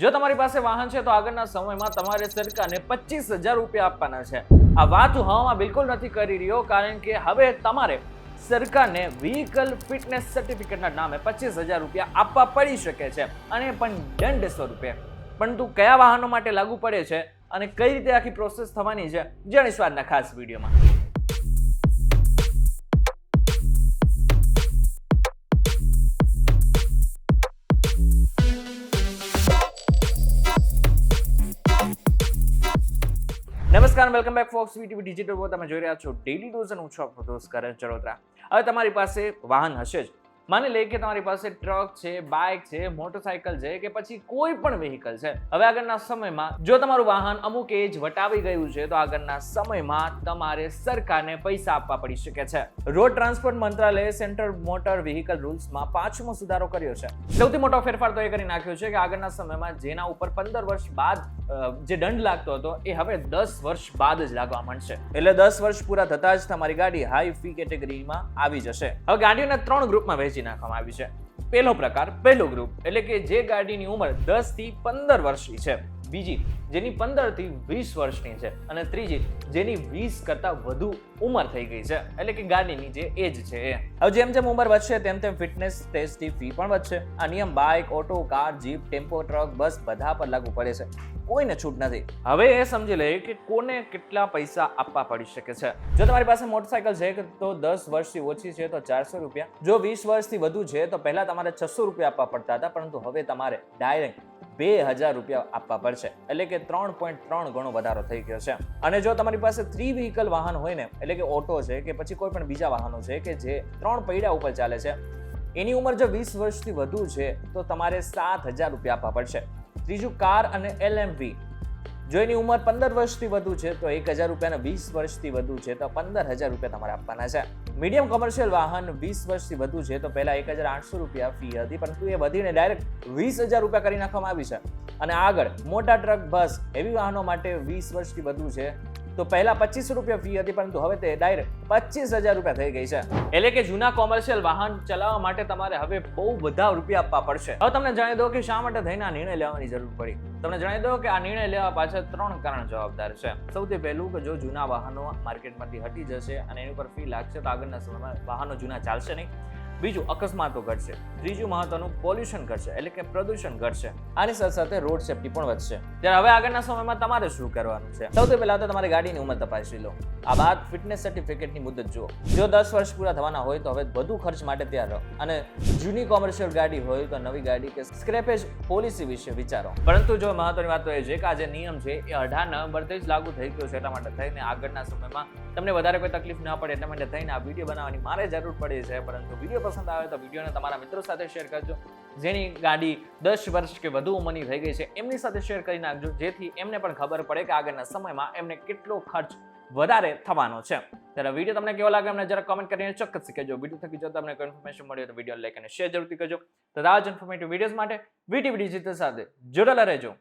જો તમારી પાસે વાહન છે તો આગળના સમયમાં તમારે સરકારને 25,000 રૂપિયા આપવાના છે. આ વાત હું હવામાં બિલકુલ નથી કરી રહ્યો, કારણ કે હવે તમારે સરકારને વ્હીકલ ફિટનેસ સર્ટિફિકેટના નામે 25,000 રૂપિયા આપવા પડી શકે છે, અને પણ દંડ સ્વરૂપે. પરંતુ કયા વાહનો માટે લાગુ પડે છે અને કઈ રીતે આખી પ્રોસેસ થવાની છે, જાણીશું આજના ખાસ વિડીયોમાં. નમસ્કાર, વેલકમ બેક ફોક્સ વીટીવી ડિજિટલ પર. તમે જોઈ રહ્યા છો ડેલી ડોઝ અને હું છું આપનો દોસ્ત કરણ ચરોતરા. હવે તમારી પાસે વાહન હશે જ. માની લઈએ કે તમારી પાસે ટ્રક છે, બાઇક છે, મોટરસાયકલ છે કે પછી કોઈ પણ વ્હીકલ છે. હવે આગળના સમયમાં જો તમારું વાહન અમુક એજ વટાવી ગયું છે તો આગળના સમયમાં તમારે સરકારને પૈસા આપવા પડી શકે છે. રોડ ટ્રાન્સપોર્ટ મંત્રાલયે સેન્ટ્રલ મોટર વ્હીકલ રૂલ્સમાં 5મો સુધારો કર્યો છે. સૌથી મોટો ફેરફાર તો એ કરી નાખ્યો છે કે આગળના સમયમાં જેના ઉપર 15 વર્ષ બાદ જે દંડ લાગતો હતો એ હવે 10 વર્ષ બાદ જ લાગવા માંડશે. એટલે 10 વર્ષ પૂરા થતા જ તમારી ગાડી હાઈ ફી કેટેગરીમાં આવી જશે. હવે ગાડીઓને 3 ગ્રુપમાં વહેંચી નાખવામાં આવી છે. પહેલો પ્રકાર, પહેલો ગ્રુપ, એટલે કે જે ગાડીની ઉંમર 10 થી 15 વર્ષની છે. બીજી જેની 15 થી 20 વર્ષની છે. અને ત્રીજી જેની 20 કરતા વધુ ઉંમર થઈ ગઈ છે, એટલે કે ગાડીની જે એજ છે એ. હવે જેમ જેમ ઉંમર વધશે તેમ તેમ ફિટનેસ ટેસ્ટની ફી પણ વધશે. આ નિયમ bike, auto, car, jeep, tempo, truck, bus બધા પર લાગુ પડે છે. કોઈને છૂટ નથી. હવે એ સમજી લઈએ કે કોને કેટલા પૈસા આપવા પડી શકે છે. જો તમારી પાસે મોટરસાયકલ છે તો 10 વર્ષથી ઓછી છે તો 400 રૂપિયા. જો 20 વર્ષથી વધુ છે તો પહેલા તમારે 600 રૂપિયા આપવા પડતા હતા, પરંતુ હવે તમારે ડાયરેક્ટ 2,000 રૂપિયા આપવા પડશે. એટલે કે 3.3 ગણો વધારો થઈ ગયો છે. અને જો તમારી પાસે 3 વ્હીકલ વાહન હોય ને, એટલે કે ઓટો છે કે પછી કોઈ પણ બીજા વાહનો છે કે જે 3 પૈડા ઉપર ચાલે છે, એની ઉંમર જો 20 વર્ષથી વધુ છે તો તમારે 7,000 રૂપિયા આપવા પડશે. ત્રીજું કાર અને LMV, જો એની ઉંમર 15 વર્ષથી વધુ છે તો 1,000 રૂપિયા, અને 20 વર્ષથી વધુ છે તો 15,000 રૂપિયા તમારે આપવાના છે. મીડિયમ કોમર્શિયલ વાહન 20 વર્ષથી વધુ છે તો પહેલા 1,800 રૂપિયા ફી હતી, પરંતુ એ વધીને ડાયરેક્ટ 20,000 રૂપિયા કરી નાખવામાં આવી છે. અને આગળ મોટા ટ્રક, બસ, એવી વાહનો માટે 20 વર્ષથી વધુ છે તો પહેલા 2,500 રૂપિયા ફી હતી, પરંતુ હવે તે ડાયરેક્ટ 25,000 રૂપિયા થઈ ગઈ છે. એટલે કે જૂના કોમર્શિયલ વાહન ચલાવવા માટે તમારે હવે બહુ બધા રૂપિયા આપવા પડશે. હવે તમને જણાવી દો કે શા માટે થઈને આ નિર્ણય લેવાની જરૂર પડી. તમને જણાવી દો કે આ નિર્ણય લેવા પાછળ 3 કારણ જવાબદાર છે. સૌથી પહેલું કે જો જૂના વાહનો માર્કેટમાંથી હટી જશે અને એની ઉપર ફી લાગશે તો આગળના સમયમાં વાહનો જૂના ચાલશે નહીં. બીજું, અકસ્માતો ઘટશે. ત્રીજું મહત્વનું, પોલ્યુશન ઘટશે, એટલે કે પ્રદૂષણ ઘટશે. આની સાથે સાથે રોડ સેફ્ટી પણ વધશે. ત્યારે હવે આગળના સમયમાં તમારે શું કરવાનું છે? સૌથી પહેલા તો તમારી ગાડીની ઉંમર તપાસી લો. આ બાદ ફિટનેસ સર્ટિફિકેટની મુદત જુઓ. જો 10 વર્ષ પૂરા થવાના હોય તો હવે વધુ ખર્ચ માટે તૈયાર રહો. અને જૂની કોમર્શિયલ ગાડી હોય તો નવી ગાડી કે સ્ક્રેપેજ પોલિસી વિશે વિચારો. પરંતુ જો મહત્વની વાત તો એ છે કે આ જે નિયમ છે એ 18 નવેમ્બરથી જ લાગુ થઈ ગયો છે. એટલા માટે થઈને આગળના સમયમાં તમને વધારે કોઈ તકલીફ ન પડે એટલા માટે થઈને આ વિડીયો બનાવવાની મારે જરૂર પડી છે. પરંતુ વિડીયો પસંદ આવે તો વિડીયોને તમારા મિત્રો સાથે શેર કરજો. જેની ગાડી 10 વર્ષ કે વધુ ઉંમરની થઈ ગઈ છે એમની સાથે શેર કરી નાખજો, જેથી એમને પણ ખબર પડે કે આગળના સમયમાં એમને કેટલો ખર્ચ વધારે થવાનો છે. ત્યારે વિડીયો તમને કેવો લાગે અમને જરા કમેન્ટ કરીને ચોક્કસ કહેજો. વિડીયો થકી જો તમને કોઈ ઇન્ફોર્મેશન મળ્યો તો વિડીયો લાઈક અને શેર જરૂરથી કરજો. તો આ જ ઇન્ફોર્મેટિવ વિડીયોઝ માટે વીટીવી ડિજિટલ સાથે જોડાયેલા રહેજો.